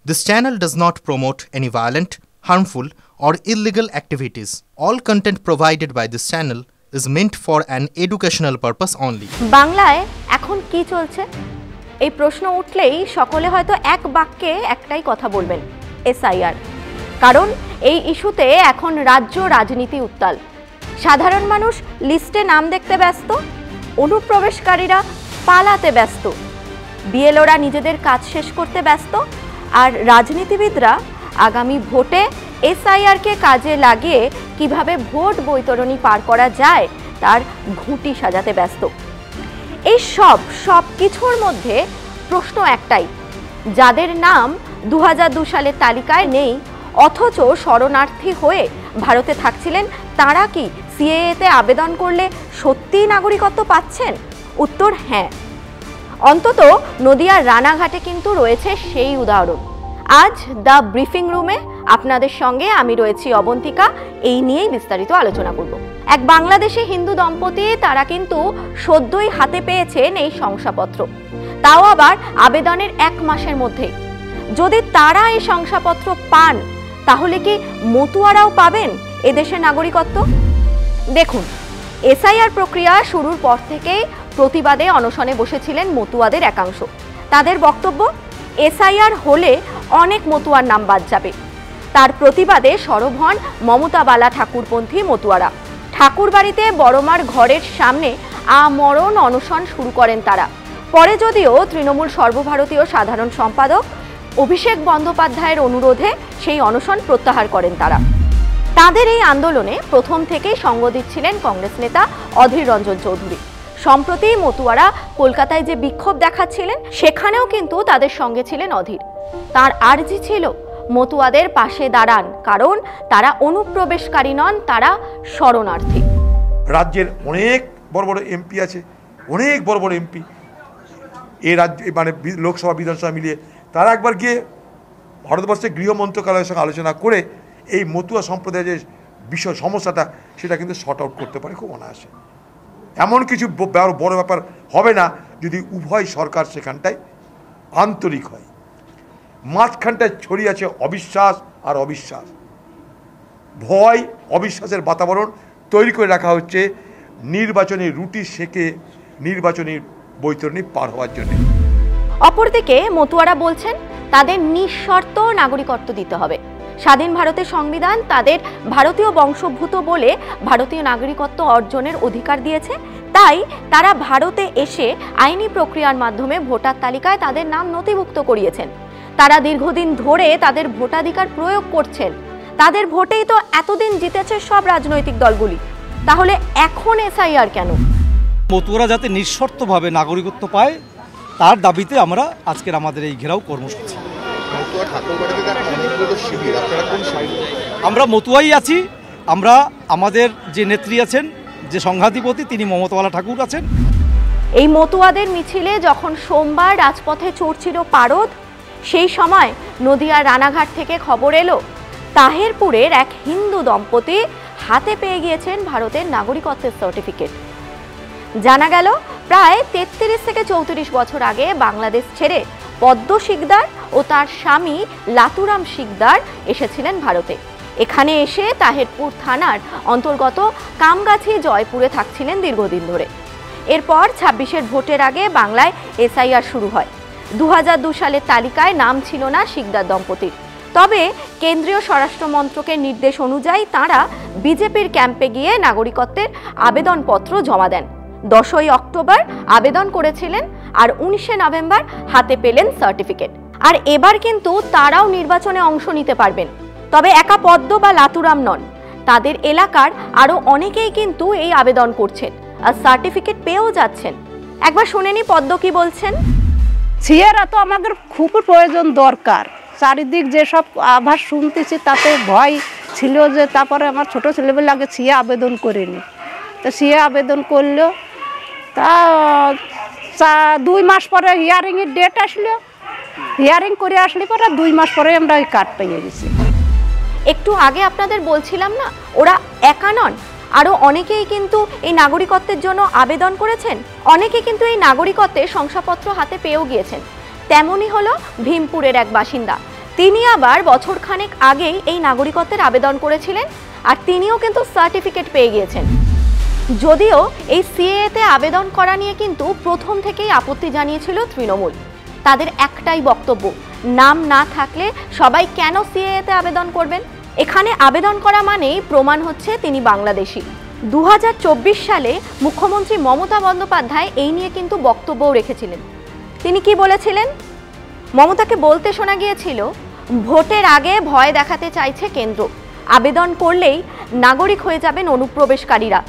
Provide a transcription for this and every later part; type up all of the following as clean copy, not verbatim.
This channel does not promote any violent, harmful, or illegal activities. All content provided by this channel is meant for an educational purpose only. বাংলায় এখন কি চলছে? এই প্রশ্ন উঠলেই সকলে হয়তো এক বাক্যে একটাই কথা বলবেন, এসআইআর। কারণ এই ইস্যুতে এখন রাজ্য রাজনীতি উত্তাল। সাধারণ মানুষ লিস্টে নাম দেখতে ব্যস্ত, অনুপ্রবেশকারীরা পালাতে ব্যস্ত, বিএলওরা নিজেদের কাজ শেষ করতে ব্যস্ত, আর রাজনীতিবিদরা আগামী ভোটে এসআইআরকে কাজে লাগিয়ে কিভাবে ভোট বৈতরণী পার করা যায় তার ঘুঁটি সাজাতে ব্যস্ত। এই সব কিছুর মধ্যে প্রশ্ন একটাই, যাদের নাম 2002 সালের তালিকায় নেই অথচ শরণার্থী হয়ে ভারতে থাকছিলেন, তারা কি সিএএতে আবেদন করলে সত্যিই নাগরিকত্ব পাচ্ছেন? উত্তর হ্যাঁ। অন্তত নদিয়ার রানাঘাটে কিন্তু রয়েছে সেই উদাহরণ। আজ দ্য ব্রিফিং রুমে আপনাদের সঙ্গে আমি রয়েছি অবন্তিকা, এই নিয়েই বিস্তারিত আলোচনা করব। এক বাংলাদেশি হিন্দু দম্পতি, তারা কিন্তু সদ্যই হাতে পেয়েছেন এই শংসাপত্র, তাও আবার আবেদনের 1 মাসের মধ্যেই। যদি তারা এই শংসাপত্র পান তাহলে কি মতুয়ারাও পাবেন এদেশের নাগরিকত্ব? দেখুন, এসআইআর প্রক্রিয়া শুরুর পর থেকেই প্রতিবাদে অনশনে বসেছিলেন মতুয়াদের একাংশ। তাদের বক্তব্য, এসআইআর হলে অনেক মতুয়ার নাম বাদ যাবে। তার প্রতিবাদে সরব হন মমতা বালা ঠাকুরপন্থী মতুয়ারা। ঠাকুর বাড়িতে বড়মার ঘরের সামনে আমরণ অনশন শুরু করেন তারা। পরে যদিও তৃণমূল সর্বভারতীয় সাধারণ সম্পাদক অভিষেক বন্দ্যোপাধ্যায়ের অনুরোধে সেই অনশন প্রত্যাহার করেন তারা। তাদের এই আন্দোলনে প্রথম থেকেই সঙ্গ দিচ্ছিলেন কংগ্রেস নেতা অধীর রঞ্জন চৌধুরী। সম্প্রতি মতুয়ারা কলকাতায় যে বিক্ষোভ দেখাচ্ছিলেন সেখানেও কিন্তু তাদের সঙ্গে ছিলেন অধীর। তার আর্জি ছিল মতুয়াদের পাশে দাঁড়ান, কারণ তারা অনুপ্রবেশকারী নন, তারা শরণার্থী। রাজ্যের অনেক বড় বড় এমপি আছে, অনেক বড় বড় এমপি এই রাজ্যে মানে লোকসভা বিধানসভা মিলিয়ে, তারা একবার গিয়ে ভারতবর্ষের গৃহ মন্ত্রণালয়ের সঙ্গে আলোচনা করে এই মতুয়া সম্প্রদায়ের যে বিষয় সমস্যাটা সেটা কিন্তু শর্ট আউট করতে পারে খুব অনায়াসে। এমন কিছু বড় ব্যাপার হবে না যদি উভয় সরকার সেখানটায় আন্তরিক হয়। মাঝখানটায় ছড়িয়ে আছে অবিশ্বাস আর অবিশ্বাস, ভয় অবিশ্বাসের বাতাবরণ তৈরি করে রাখা হচ্ছে নির্বাচনী রুটি সেকে নির্বাচনী বৈতরণী পার হওয়ার জন্য। অপরদিকে মতুয়ারা বলছেন তাদের নিঃশর্ত নাগরিকত্ব দিতে হবে। স্বাধীন ভারতের সংবিধান তাদের ভারতীয় বংশোদ্ভূত বলে ভারতীয় নাগরিকত্ব অর্জনের অধিকার দিয়েছে। তাই তারা ভারতে এসে আইনি প্রক্রিয়ার মাধ্যমে ভোটার তালিকায় তাদের নাম নথিভুক্ত করিয়েছেন। তারা দীর্ঘদিন ধরে তাদের ভোটাধিকার প্রয়োগ করছেন। তাদের ভোটেই তো এতদিন জিতেছে সব রাজনৈতিক দলগুলি, তাহলে এখন এসআইআর কেন? মতুয়ারা যাতে নিঃশর্তভাবে নাগরিকত্ব পায় তার দাবিতে আমরা আজকের আমাদের এই ঘেরাও কর্মসূচি। আমরা মতুয়াই আছি, আমরা আমাদের যে নেত্রী আছেন, যে সংঘাধিপতি, তিনি মমতা বালা ঠাকুর আছেন। এই মতুয়াদের মিছিলে যখন সোমবার রাজপথে চড়ছিল পারদ, সেই সময় নদিয়ার রানাঘাট থেকে খবর এলো তাহেরপুরের এক হিন্দু দম্পতি হাতে পেয়ে গিয়েছেন ভারতের নাগরিকত্বের সার্টিফিকেট। জানা গেল প্রায় 33 থেকে 34 বছর আগে বাংলাদেশ ছেড়ে পদ্ম শিকদার ও তার স্বামী লাতুরাম শিকদার এসেছিলেন ভারতে। এখানে এসে তাহেরপুর থানার অন্তর্গত কামগাছি জয়পুরে থাকছিলেন দীর্ঘদিন ধরে। এরপর 26-এর ভোটের আগে বাংলায় এসআইআর শুরু হয়। 2002 সালের তালিকায় নাম ছিল না শিকদার দম্পতির। তবে কেন্দ্রীয় স্বরাষ্ট্র মন্ত্রকের নির্দেশ অনুযায়ী তাঁরা বিজেপির ক্যাম্পে গিয়ে নাগরিকত্বের আবেদনপত্র জমা দেন। 10ই অক্টোবর আবেদন করেছিলেন আর 19শে নভেম্বর হাতে পেলেন সার্টিফিকেট। আর এবার কিন্তু তারাও নির্বাচনে অংশ নিতে পারবেন। তবে একা পদ্ম বা লাতুরাম নন, তাদের এলাকার আরও অনেকেই কিন্তু এই আবেদন করছেন আর সার্টিফিকেট পেয়েও যাচ্ছেন। একবার শুনেনি পদ্ম কি বলছেন। সিএরা তো আমাদের খুব প্রয়োজন দরকার। চারিদিক যেসব আভাস শুনতেছি তাতে ভয় ছিল যে, তারপরে আমার ছোটো ছেলেবেলা আগে সিএ আবেদন করিনি, তো সিএ আবেদন করলো। তা 2 মাস পরে হিয়ারিংয়ের ডেট আসলো, হিয়ারিং করে আসলে পরে 2 মাস পরে আমরা ওই কার্ড পেয়ে গেছি। একটু আগে আপনাদের বলছিলাম না, ওরা একা নন, আরও অনেকেই কিন্তু এই নাগরিকত্বের জন্য আবেদন করেছেন। অনেকে কিন্তু এই নাগরিকত্বের শংসাপত্র হাতে পেয়েও গিয়েছেন। তেমনই হলো ভীমপুরের এক বাসিন্দা। তিনি আবার বছরখানেক আগেই এই নাগরিকত্বের আবেদন করেছিলেন, আর তিনিও কিন্তু সার্টিফিকেট পেয়ে গিয়েছেন। যদিও এই সিএএতে আবেদন করা নিয়ে কিন্তু প্রথম থেকেই আপত্তি জানিয়েছিল তৃণমূল। তাদের একটাই বক্তব্য, নাম না থাকলে সবাই কেন সিএএতে আবেদন করবেন? এখানে আবেদন করা মানেই প্রমাণ হচ্ছে তিনি বাংলাদেশি। 2024 সালে মুখ্যমন্ত্রী মমতা বন্দ্যোপাধ্যায় এই নিয়ে কিন্তু বক্তব্যও রেখেছিলেন। তিনি কি বলেছিলেন? মমতাকে বলতে শোনা গিয়েছিল, ভোটের আগে ভয় দেখাতে চাইছে কেন্দ্র, আবেদন করলেই নাগরিক হয়ে যাবেন অনুপ্রবেশকারীরা,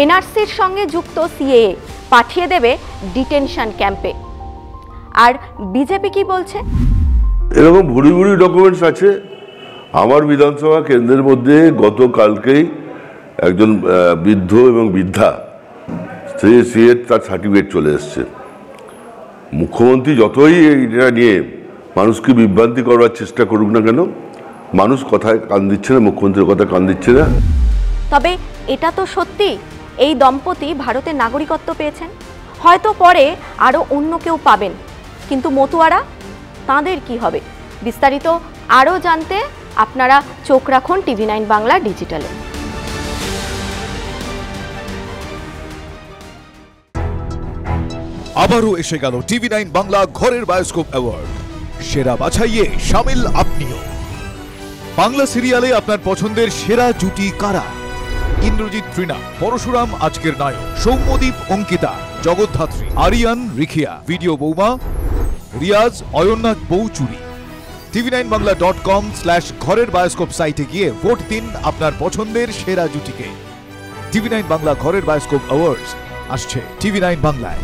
এনআরসির সঙ্গে যুক্ত সিএএ পাঠিয়ে দেবে ডিটেনশন ক্যাম্পে। আর বিজেপি কি বলছে? এরকম ভুরি ভুরি ডকুমেন্টস আছে আমার বিধানসভা কেন্দ্রের মধ্যে। গতকালকেই একজন বৃদ্ধ এবং বৃদ্ধা সিএ তার সার্টিফিকেট চলে এসছে। মুখ্যমন্ত্রী যতই এটা নিয়ে মানুষকে বিভ্রান্তি করার চেষ্টা করুক না কেন, মানুষ কথায় কান দিচ্ছে না, মুখ্যমন্ত্রীর কথায় কান দিচ্ছে না। তবে এটা তো সত্যি, এই দম্পতি ভারতের নাগরিকত্ব পেয়েছেন, হয়তো পরে আরও অন্য কেউ পাবেন, কিন্তু মতুয়ারা, তাঁদের কি হবে? বিস্তারিত আরও জানতে আপনারা চোখ রাখুন TV9 বাংলা ডিজিটালে। আবারও এসে গেল TV9 বাংলা ঘরের বায়োস্কোপ অ্যাওয়ার্ড। সেরা বাছাইয়ে শামিল আপনিও। বাংলা সিরিয়ালে আপনার পছন্দের সেরা জুটি কারা? ইন্দ্রজিৎ তৃণা, পরশুরাম আজকের নায়ক, সৌম্যদীপ অঙ্কিতা, জগদ্ধাত্রী, আরিয়ান রিখিয়া, ভিডিও বৌমা, রিয়াজ অয়ন্নাথ বৌচুরি। tv9bangla.com/ঘরের বায়োস্কোপ সাইটে গিয়ে ভোট দিন আপনার পছন্দের সেরা জুটিকে। TV9 বাংলা ঘরের বায়োস্কোপ অ্যাওয়ার্ডস আসছে TV9 বাংলায়।